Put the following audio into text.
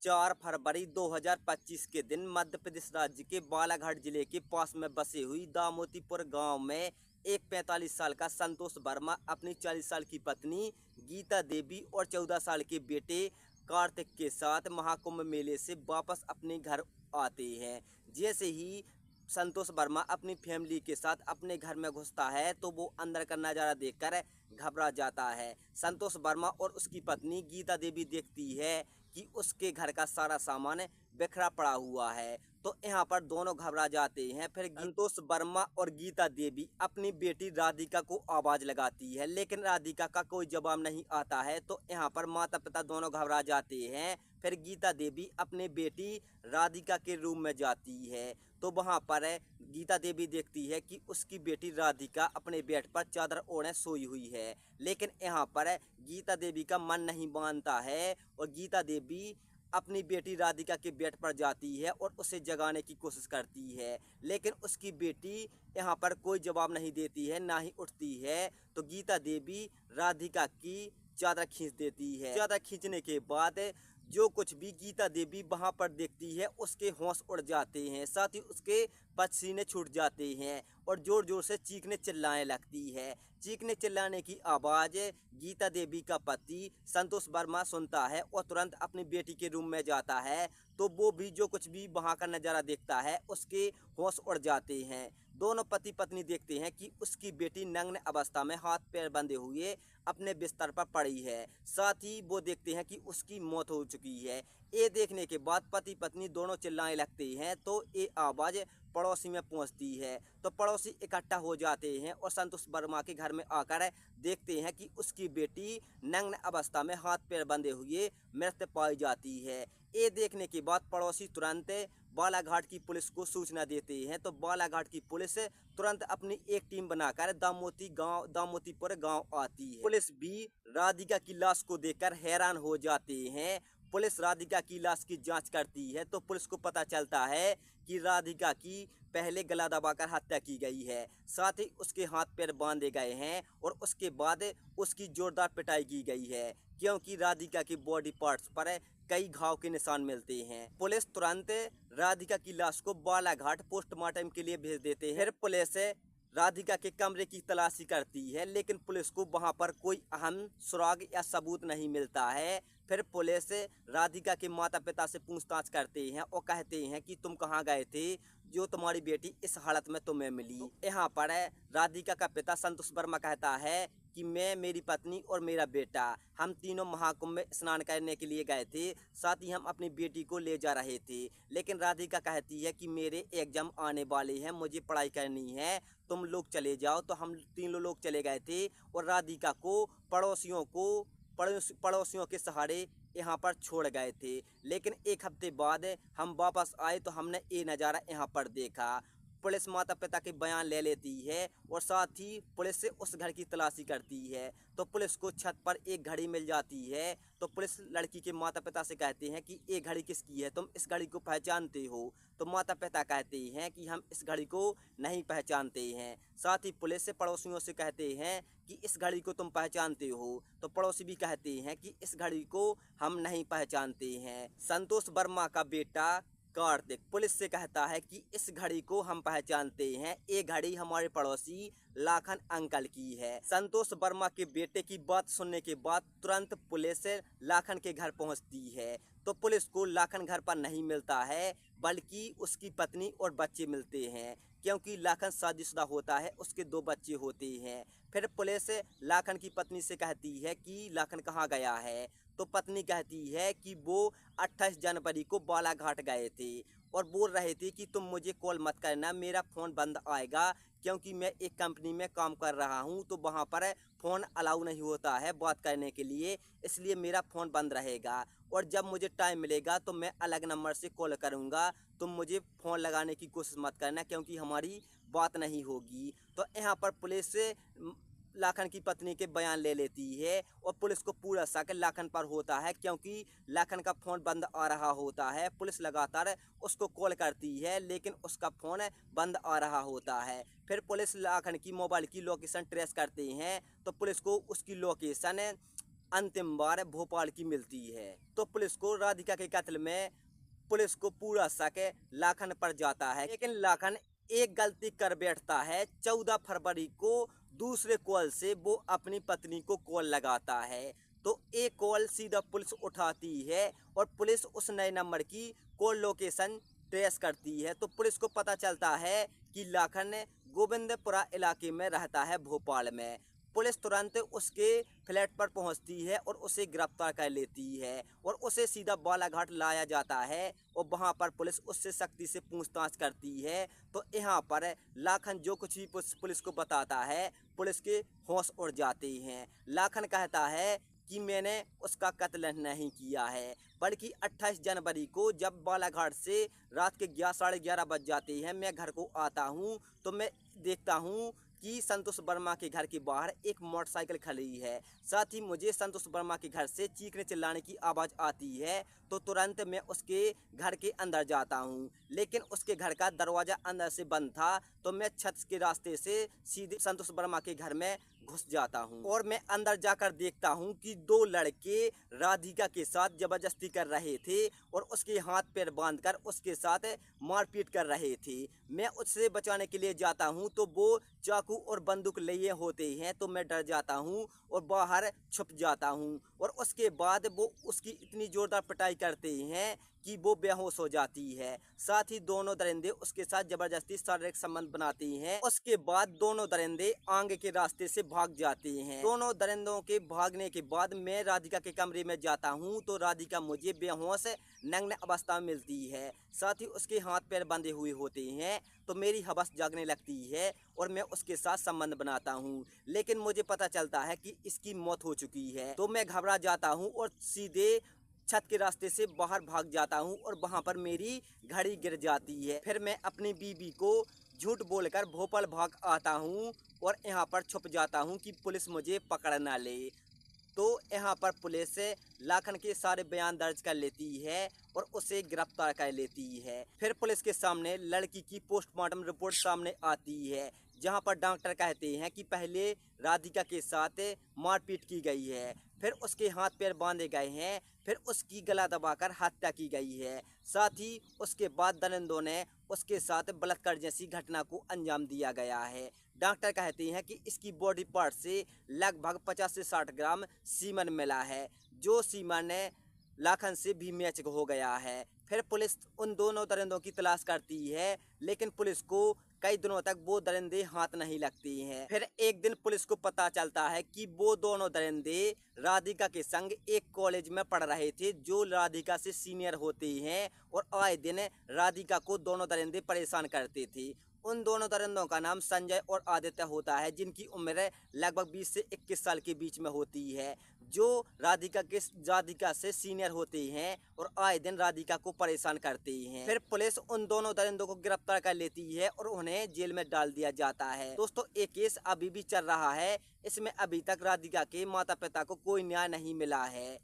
4 फरवरी 2025 के दिन मध्य प्रदेश राज्य के बालाघाट जिले के पास में बसे हुई दामोतीपुर गांव में एक 45 साल का संतोष वर्मा अपनी 40 साल की पत्नी गीता देवी और 14 साल के बेटे कार्तिक के साथ महाकुंभ मेले से वापस अपने घर आते हैं। जैसे ही संतोष वर्मा अपनी फैमिली के साथ अपने घर में घुसता है तो वो अंदर का नज़ारा देखकर घबरा जाता है। संतोष वर्मा और उसकी पत्नी गीता देवी देखती है कि उसके घर का सारा सामान बिखरा पड़ा हुआ है, तो यहाँ पर दोनों घबरा जाते हैं। फिर संतोष वर्मा और गीता देवी अपनी बेटी राधिका को आवाज़ लगाती है, लेकिन राधिका का कोई जवाब नहीं आता है, तो यहाँ पर माता पिता दोनों घबरा जाते हैं। फिर गीता देवी अपने बेटी राधिका के रूम में जाती है, तो वहाँ पर गीता देवी देखती है कि उसकी बेटी राधिका अपने बेड पर चादर ओढ़े सोई हुई है। लेकिन यहाँ पर गीता देवी का मन नहीं मानता है और गीता देवी अपनी बेटी राधिका के बेड पर जाती है और उसे जगाने की कोशिश करती है, लेकिन उसकी बेटी यहाँ पर कोई जवाब नहीं देती है, ना ही उठती है। तो गीता देवी राधिका की चादर खींच देती है। चादर खींचने के बाद जो कुछ भी गीता देवी वहाँ पर देखती है उसके होश उड़ जाते हैं, साथ ही उसके पसीने छूट जाते हैं और ज़ोर ज़ोर से चीखने चिल्लाने लगती है। चीखने चिल्लाने की आवाज़ गीता देवी का पति संतोष वर्मा सुनता है और तुरंत अपनी बेटी के रूम में जाता है, तो वो भी जो कुछ भी वहाँ का नज़ारा देखता है उसके होश उड़ जाते हैं। दोनों पति पत्नी देखते हैं कि उसकी बेटी नग्न अवस्था में हाथ पैर बंधे हुए अपने बिस्तर पर पड़ी है, साथ ही वो देखते हैं कि उसकी मौत हो चुकी है। ये देखने के बाद पति पत्नी दोनों चिल्लाने लगते हैं, तो ये आवाज़ पड़ोसी में पहुंचती है, तो पड़ोसी इकट्ठा हो जाते हैं और संतोष वर्मा के घर में आकर देखते हैं कि उसकी बेटी नग्न अवस्था में हाथ पैर बंधे हुए मृत पाई जाती है। ये देखने के बाद पड़ोसी तुरंत बालाघाट की पुलिस को सूचना देते हैं, तो बालाघाट की पुलिस तुरंत अपनी एक टीम बनाकर दामोतीपुर गांव आती है। पुलिस भी राधिका की लाश को देखकर हैरान हो जाते हैं। पुलिस राधिका की लाश की जांच करती है, तो पुलिस को पता चलता है कि राधिका की पहले गला दबाकर हत्या की गई है, साथ ही उसके हाथ पैर बांधे गए हैं और उसके बाद उसकी जोरदार पिटाई की गई है, क्योंकि राधिका के बॉडी पार्ट्स पर कई घाव के निशान मिलते हैं। पुलिस तुरंत राधिका की लाश को बालाघाट पोस्टमार्टम के लिए भेज देते हैं। फिर पुलिस राधिका के कमरे की तलाशी करती है, लेकिन पुलिस को वहां पर कोई अहम सुराग या सबूत नहीं मिलता है। फिर पुलिस राधिका के माता पिता से पूछताछ करते हैं और कहते हैं कि तुम कहाँ गए थे जो तुम्हारी बेटी इस हालत में तुम्हें मिली। तो यहाँ पर राधिका का पिता संतोष वर्मा कहता है कि मैं, मेरी पत्नी और मेरा बेटा, हम तीनों महाकुंभ में स्नान करने के लिए गए थे, साथ ही हम अपनी बेटी को ले जा रहे थे। लेकिन राधिका कहती है कि मेरे एग्जाम आने वाले हैं, मुझे पढ़ाई करनी है, तुम लोग चले जाओ। तो हम तीनों लोग चले गए थे और राधिका को पड़ोसियों के सहारे यहाँ पर छोड़ गए थे। लेकिन एक हफ्ते बाद हम वापस आए तो हमने ये नज़ारा यहाँ पर देखा। पुलिस माता पिता के बयान ले लेती है और साथ ही पुलिस से उस घर की तलाशी करती है, तो पुलिस को छत पर एक घड़ी मिल जाती है। तो पुलिस लड़की के माता पिता से कहते हैं कि ये घड़ी किसकी है, तुम इस घड़ी को पहचानते हो? तो माता पिता कहते हैं कि हम इस घड़ी को नहीं पहचानते हैं। साथ ही पुलिस से पड़ोसियों से कहते हैं कि इस घड़ी को तुम पहचानते हो? तो पड़ोसी भी कहते हैं कि इस घड़ी को हम नहीं पहचानते हैं। संतोष वर्मा का बेटा कार्तिक पुलिस से कहता है कि इस घड़ी को हम पहचानते हैं, ये घड़ी हमारे पड़ोसी लाखन अंकल की है। संतोष वर्मा के बेटे की बात सुनने के बाद तुरंत पुलिस लाखन के घर पहुंचती है, तो पुलिस को लाखन घर पर नहीं मिलता है, बल्कि उसकी पत्नी और बच्चे मिलते हैं, क्योंकि लाखन शादीशुदा होता है, उसके 2 बच्चे होते हैं। फिर पुलिस लाखन की पत्नी से कहती है कि लाखन कहाँ गया है, तो पत्नी कहती है कि वो 28 जनवरी को बालाघाट गए थे और बोल रहे थे कि तुम मुझे कॉल मत करना, मेरा फ़ोन बंद आएगा, क्योंकि मैं एक कंपनी में काम कर रहा हूं, तो वहां पर फ़ोन अलाउ नहीं होता है बात करने के लिए, इसलिए मेरा फ़ोन बंद रहेगा और जब मुझे टाइम मिलेगा तो मैं अलग नंबर से कॉल करूंगा, तुम मुझे फ़ोन लगाने की कोशिश मत करना, क्योंकि हमारी बात नहीं होगी। तो यहाँ पर पुलिस लाखन की पत्नी के बयान ले लेती है और पुलिस को पूरा शक लाखन पर होता है, क्योंकि लाखन का फ़ोन बंद आ रहा होता है। पुलिस लगातार उसको कॉल करती है, लेकिन उसका फ़ोन बंद आ रहा होता है। फिर पुलिस लाखन की मोबाइल की लोकेशन ट्रेस करते हैं, तो पुलिस को उसकी लोकेशन अंतिम बार भोपाल की मिलती है। तो पुलिस को राधिका के कत्ल में पुलिस को पूरा शक लाखन पर जाता है, लेकिन लाखन एक गलती कर बैठता है। 14 फरवरी को दूसरे कॉल से वो अपनी पत्नी को कॉल लगाता है, तो एक कॉल सीधा पुलिस उठाती है और पुलिस उस नए नंबर की कॉल लोकेशन ट्रेस करती है। तो पुलिस को पता चलता है कि लाखन गोविंदपुरा इलाके में रहता है भोपाल में। पुलिस तुरंत उसके फ्लैट पर पहुंचती है और उसे गिरफ्तार कर लेती है और उसे सीधा बालाघाट लाया जाता है और वहां पर पुलिस उससे सख्ती से पूछताछ करती है। तो यहाँ पर लाखन जो कुछ भी पुलिस को बताता है, पुलिस के होश उड़ जाते हैं। लाखन कहता है कि मैंने उसका कत्ल नहीं किया है, बल्कि 28 जनवरी को जब बालाघाट से रात के 11 साढ़े 11 बज जाते हैं, मैं घर को आता हूँ तो मैं देखता हूँ कि संतोष वर्मा के घर के बाहर एक मोटरसाइकिल खड़ी है। साथ ही मुझे संतोष वर्मा के घर से चीखने चिल्लाने की आवाज़ आती है, तो तुरंत मैं उसके घर के अंदर जाता हूँ, लेकिन उसके घर का दरवाज़ा अंदर से बंद था। तो मैं छत के रास्ते से सीधे संतोष वर्मा के घर में घुस जाता हूँ और मैं अंदर जाकर देखता हूँ कि दो लड़के राधिका के साथ जबरदस्ती कर रहे थे और उसके हाथ पैर बांधकर उसके साथ मारपीट कर रहे थे। मैं उससे बचाने के लिए जाता हूँ तो वो चाकू और बंदूक लिए होते हैं, तो मैं डर जाता हूँ और बाहर छुप जाता हूँ और उसके बाद वो उसकी इतनी जोरदार पिटाई करते हैं कि वो बेहोश हो जाती है। साथ ही दोनों दरिंदे उसके साथ जबरदस्ती शारीरिक संबंध बनाते हैं। उसके बाद दोनों दरिंदे आगे के रास्ते से भाग जाते हैं। दोनों दरिंदों के भागने के बाद मैं राधिका के कमरे में जाता हूँ, तो राधिका मुझे बेहोश नग्न अवस्था में मिलती है। साथ ही उसके हाथ पैर बंधे हुए होते हैं, तो मेरी हवस जागने लगती है और मैं उसके साथ संबंध बनाता हूँ, लेकिन मुझे पता चलता है कि इसकी मौत हो चुकी है। तो मैं घबरा जाता हूँ और सीधे छत के रास्ते से बाहर भाग जाता हूँ और वहाँ पर मेरी घड़ी गिर जाती है। फिर मैं अपनी बीवी को झूठ बोलकर भोपाल भाग आता हूँ और यहाँ पर छुप जाता हूँ कि पुलिस मुझे पकड़ ना ले। तो यहाँ पर पुलिस लाखन के सारे बयान दर्ज कर लेती है और उसे गिरफ्तार कर लेती है। फिर पुलिस के सामने लड़की की पोस्टमार्टम रिपोर्ट सामने आती है, जहाँ पर डॉक्टर कहते हैं कि पहले राधिका के साथ मारपीट की गई है, फिर उसके हाथ पैर बांधे गए हैं, फिर उसकी गला दबाकर हत्या की गई है। साथ ही उसके बाद दरिंदों ने उसके साथ बलात्कार जैसी घटना को अंजाम दिया गया है। डॉक्टर कहते हैं कि इसकी बॉडी पार्ट से लगभग 50 से 60 ग्राम सीमन मिला है, जो सीमन लाखन से भी मैच हो गया है। फिर पुलिस उन दोनों दरिंदों की तलाश करती है, लेकिन पुलिस को कई दिनों तक वो दरिंदे हाथ नहीं लगते हैं। फिर एक दिन पुलिस को पता चलता है कि वो दोनों दरिंदे राधिका के संग एक कॉलेज में पढ़ रहे थे, जो राधिका से सीनियर होते हैं और आए दिन राधिका को दोनों दरिंदे परेशान करते थे। उन दोनों दरिंदों का नाम संजय और आदित्य होता है, जिनकी उम्र लगभग 20 से 21 साल के बीच में होती है, जो राधिका से सीनियर होते हैं और आए दिन राधिका को परेशान करते हैं। फिर पुलिस उन दोनों दरिंदों को गिरफ्तार कर लेती है और उन्हें जेल में डाल दिया जाता है। दोस्तों, ये केस अभी भी चल रहा है। इसमें अभी तक राधिका के माता पिता को कोई न्याय नहीं मिला है।